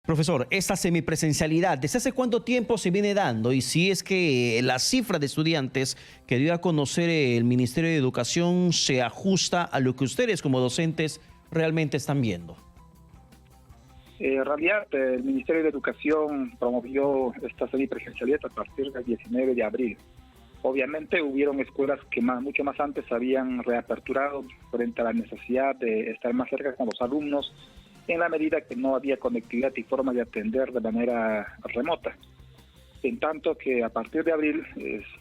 Profesor, esta semipresencialidad, ¿desde hace cuánto tiempo se viene dando? Y si es que la cifra de estudiantes que dio a conocer el Ministerio de Educación se ajusta a lo que ustedes como docentes realmente están viendo. En realidad, el Ministerio de Educación promovió esta semipresencialidad a partir del 19 de abril. Obviamente hubieron escuelas que mucho más antes habían reaperturado frente a la necesidad de estar más cerca con los alumnos, en la medida que no había conectividad y forma de atender de manera remota. En tanto que a partir de abril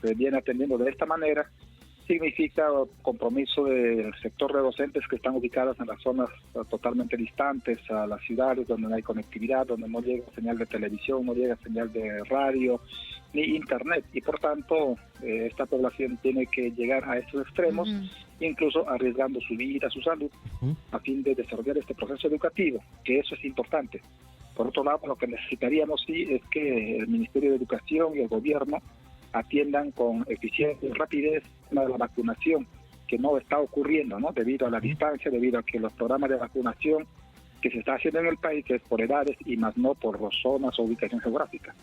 se viene atendiendo de esta manera, significa compromiso del sector de docentes que están ubicados en las zonas totalmente distantes a las ciudades donde no hay conectividad, donde no llega señal de televisión, no llega señal de radio ni internet, y por tanto esta población tiene que llegar a estos extremos, incluso arriesgando su vida, su salud, a fin de desarrollar este proceso educativo, que eso es importante. Por otro lado, lo que necesitaríamos sí es que el Ministerio de Educación y el gobierno atiendan con eficiencia y rapidez la vacunación, que no está ocurriendo, ¿no? Debido a la distancia, debido a que los programas de vacunación que se está haciendo en el país es por edades y más no por zonas o ubicación geográfica.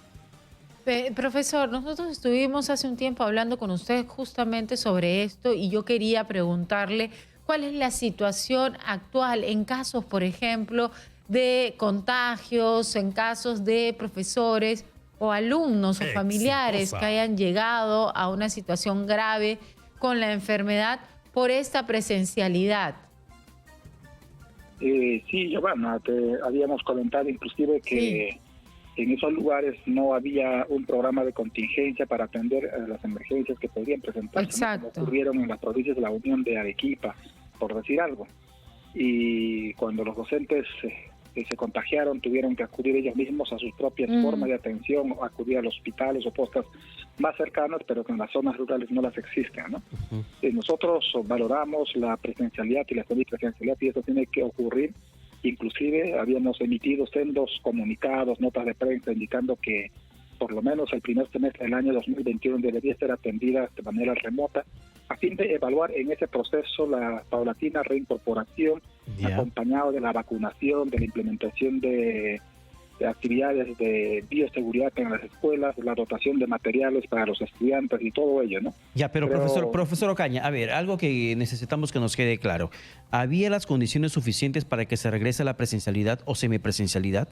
Profesor, nosotros estuvimos hace un tiempo hablando con usted justamente sobre esto y yo quería preguntarle cuál es la situación actual en casos, por ejemplo, de contagios, en casos de profesores o alumnos o familiares que hayan llegado a una situación grave con la enfermedad por esta presencialidad. Sí, Giovanna, te habíamos comentado inclusive que en esos lugares no había un programa de contingencia para atender las emergencias que podrían presentarse, como ocurrieron en las provincias de la Unión de Arequipa, por decir algo. Y cuando los docentes se contagiaron, tuvieron que acudir ellos mismos a sus propias formas de atención, o acudir a los hospitales o postas más cercanas, pero que en las zonas rurales no las existen, ¿no? Nosotros valoramos la presencialidad y la semipresencialidad, y eso tiene que ocurrir. Inclusive habíamos emitido sendos comunicados, notas de prensa indicando que por lo menos el primer semestre del año 2021 debería ser atendida de manera remota, a fin de evaluar en ese proceso la paulatina reincorporación, acompañado de la vacunación, de la implementación de actividades de bioseguridad en las escuelas, la dotación de materiales para los estudiantes y todo ello, ¿no? Ya, pero profesor Ocaña, a ver, algo que necesitamos que nos quede claro. ¿Había las condiciones suficientes para que se regrese a la presencialidad o semipresencialidad?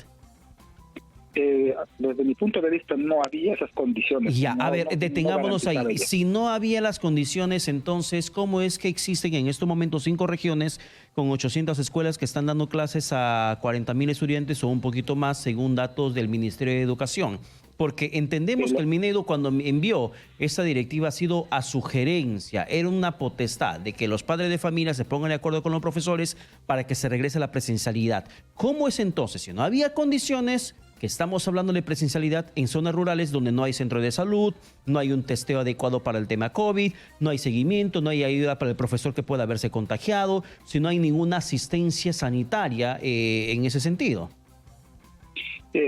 Desde mi punto de vista no había esas condiciones. Ya, a ver, detengámonos ahí. Si no había las condiciones, entonces, ¿cómo es que existen en estos momentos 5 regiones con 800 escuelas que están dando clases a 40,000 estudiantes o un poquito más, según datos del Ministerio de Educación? Porque entendemos que el Minedu, cuando envió esta directiva, ha sido a sugerencia, era una potestad de que los padres de familia se pongan de acuerdo con los profesores para que se regrese a la presencialidad. ¿Cómo es entonces? Si no había condiciones, que estamos hablando de presencialidad en zonas rurales donde no hay centro de salud, no hay un testeo adecuado para el tema COVID, no hay seguimiento, no hay ayuda para el profesor que pueda haberse contagiado, si no hay ninguna asistencia sanitaria en ese sentido?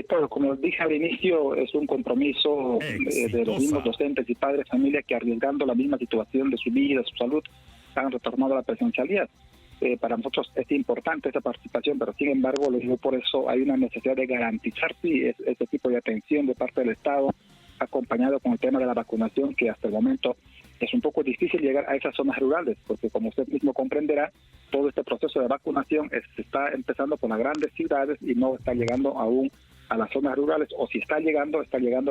Claro, como dije al inicio, es un compromiso de los mismos docentes y padres de familia que, arriesgando la misma situación de su vida, su salud, han retornado a la presencialidad. Para nosotros es importante esa participación, pero sin embargo, lo digo, por eso hay una necesidad de garantizar este tipo de atención de parte del Estado, acompañado con el tema de la vacunación, que hasta el momento es un poco difícil llegar a esas zonas rurales, porque como usted mismo comprenderá, todo este proceso de vacunación está empezando por las grandes ciudades y no está llegando aún a las zonas rurales, o si está llegando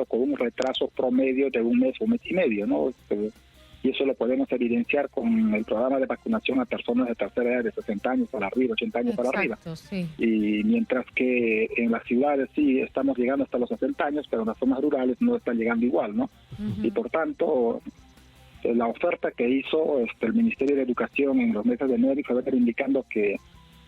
con un retraso promedio de un mes y medio, ¿no? Y eso lo podemos evidenciar con el programa de vacunación a personas de tercera edad, de 60 años para arriba, 80 años para arriba. Sí. Y mientras que en las ciudades sí estamos llegando hasta los 60 años, pero en las zonas rurales no están llegando igual, ¿no? Y por tanto, la oferta que hizo el Ministerio de Educación en los meses de enero y febrero, indicando que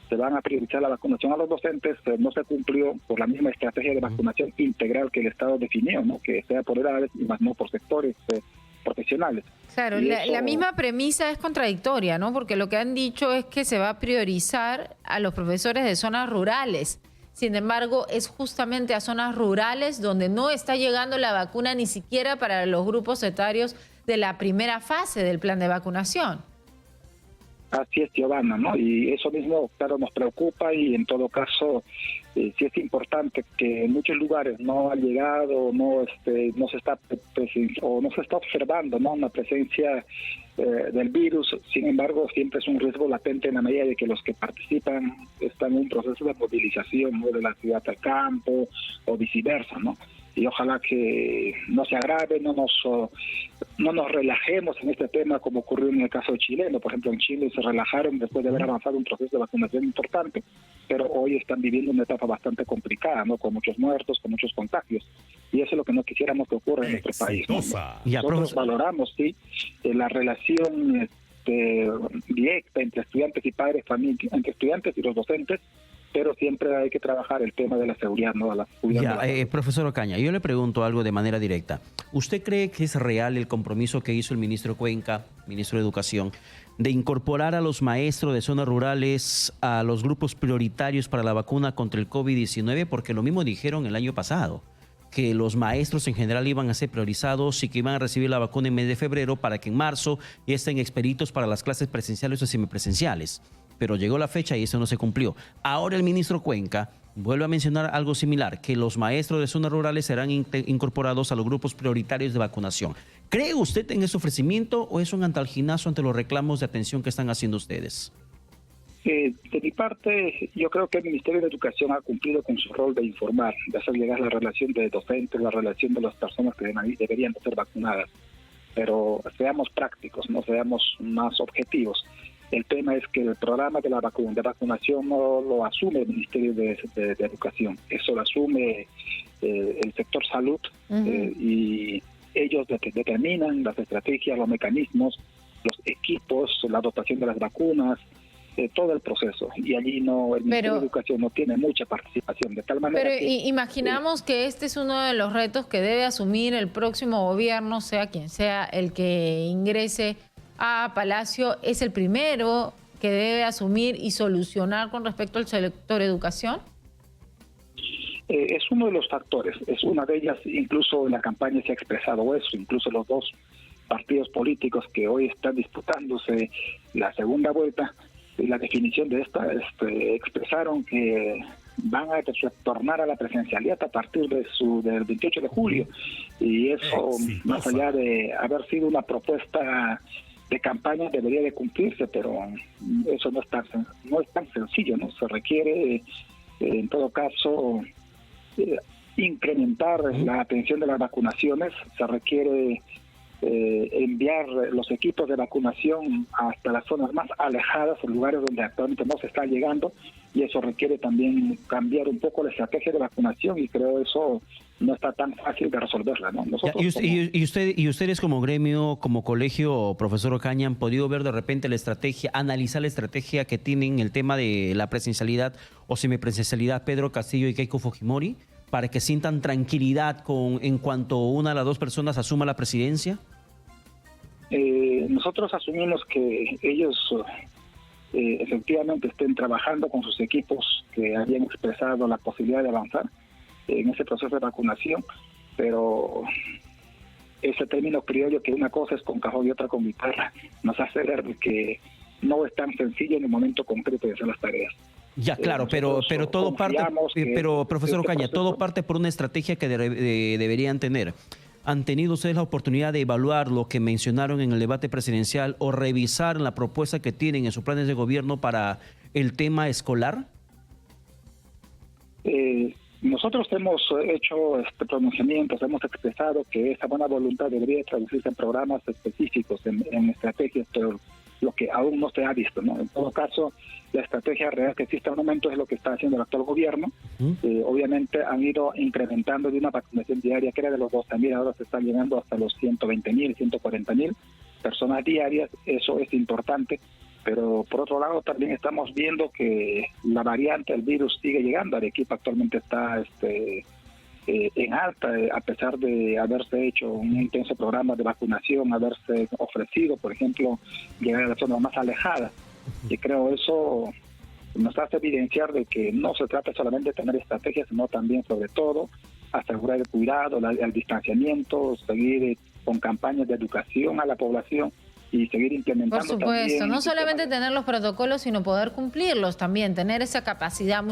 se van a priorizar la vacunación a los docentes, no se cumplió por la misma estrategia de vacunación integral que el Estado definió, ¿no? Que sea por edades y más no por sectores profesionales. Claro, la misma premisa es contradictoria, ¿no? Porque lo que han dicho es que se va a priorizar a los profesores de zonas rurales. Sin embargo, es justamente a zonas rurales donde no está llegando la vacuna ni siquiera para los grupos etarios de la primera fase del plan de vacunación. Así es, Giovanna, ¿no? Y eso mismo, claro, nos preocupa y en todo caso sí es importante que en muchos lugares no ha llegado, no se está o no se está observando, ¿no?, una presencia del virus. Sin embargo, siempre es un riesgo latente en la medida de que los que participan están en un proceso de movilización, ¿no?, de la ciudad al campo o viceversa, ¿no? Y ojalá que no se agrave, no nos relajemos en este tema como ocurrió en el caso chileno. Por ejemplo, en Chile se relajaron después de haber avanzado un proceso de vacunación importante, pero hoy están viviendo una etapa bastante complicada, ¿no?, con muchos muertos, con muchos contagios. Y eso es lo que no quisiéramos que ocurra en nuestro país, ¿no? Nosotros valoramos, sí, la relación directa entre estudiantes y padres, familia, entre estudiantes y los docentes, pero siempre hay que trabajar el tema de la seguridad, ¿no? Profesor Ocaña, yo le pregunto algo de manera directa. ¿Usted cree que es real el compromiso que hizo el ministro Cuenca, ministro de Educación, de incorporar a los maestros de zonas rurales a los grupos prioritarios para la vacuna contra el COVID-19? Porque lo mismo dijeron el año pasado, que los maestros en general iban a ser priorizados y que iban a recibir la vacuna en mes de febrero para que en marzo ya estén expeditos para las clases presenciales o semipresenciales. Pero llegó la fecha y eso no se cumplió. Ahora el ministro Cuenca vuelve a mencionar algo similar, que los maestros de zonas rurales serán incorporados a los grupos prioritarios de vacunación. ¿Cree usted en ese ofrecimiento o es un antalginazo ante los reclamos de atención que están haciendo ustedes? De mi parte, yo creo que el Ministerio de Educación ha cumplido con su rol de informar, de hacer llegar la relación de docentes, la relación de las personas que deberían de ser vacunadas. Pero seamos prácticos, no seamos más objetivos. El tema es que el programa de vacunación no lo asume el Ministerio de Educación, eso lo asume el sector salud, y ellos determinan las estrategias, los mecanismos, los equipos, la dotación de las vacunas, todo el proceso, y allí el Ministerio de Educación no tiene mucha participación, de tal manera que imaginamos que este es uno de los retos que debe asumir el próximo gobierno, sea quien sea el que ingrese a Palacio. ¿Es el primero que debe asumir y solucionar con respecto al sector educación? Es uno de los factores, es una de ellas. Incluso en la campaña se ha expresado eso, incluso los dos partidos políticos que hoy están disputándose la segunda vuelta, la definición de esta, expresaron que van a retornar a la presencialidad a partir del 28 de julio, y eso, más allá de haber sido una propuesta de campaña, debería de cumplirse, pero eso no es tan sencillo, ¿no? Se requiere, en todo caso, incrementar la atención de las vacunaciones, se requiere enviar los equipos de vacunación hasta las zonas más alejadas, en lugares donde actualmente no se está llegando, y eso requiere también cambiar un poco la estrategia de vacunación, y creo eso no está tan fácil de resolverla, ¿no? Ustedes como gremio, como colegio, profesor Ocaña, ¿han podido ver de repente la estrategia, analizar la estrategia que tienen el tema de la presencialidad o semipresencialidad Pedro Castillo y Keiko Fujimori, para que sientan tranquilidad en cuanto una de las dos personas asuma la presidencia? Nosotros asumimos que ellos efectivamente estén trabajando con sus equipos que habían expresado la posibilidad de avanzar en ese proceso de vacunación, pero ese término criollo, que una cosa es con cajón y otra con guitarra, nos hace ver que no es tan sencillo en el momento concreto de hacer las tareas. Ya, claro, pero todo parte, pero profesor Ocaña, todo parte por una estrategia que deberían tener. ¿Han tenido ustedes la oportunidad de evaluar lo que mencionaron en el debate presidencial o revisar la propuesta que tienen en sus planes de gobierno para el tema escolar? Nosotros hemos hecho pronunciamientos, hemos expresado que esa buena voluntad debería traducirse en programas específicos, en estrategias, pero lo que aún no se ha visto, ¿no? En todo caso, la estrategia real que existe al momento es lo que está haciendo el actual gobierno. Obviamente han ido incrementando de una vacunación diaria que era de los 12.000, ahora se están llegando hasta los 120.000, 140.000 personas diarias. Eso es importante, pero por otro lado también estamos viendo que la variante del virus sigue llegando. Arequipa actualmente está en alta, a pesar de haberse hecho un intenso programa de vacunación, haberse ofrecido, por ejemplo, llegar a las zonas más alejadas. Y creo eso nos hace evidenciar de que no se trata solamente de tener estrategias, sino también, sobre todo, asegurar el cuidado, el distanciamiento, seguir con campañas de educación a la población, y seguir implementando. Por supuesto, también no solamente tener los protocolos, sino poder cumplirlos también, tener esa capacidad.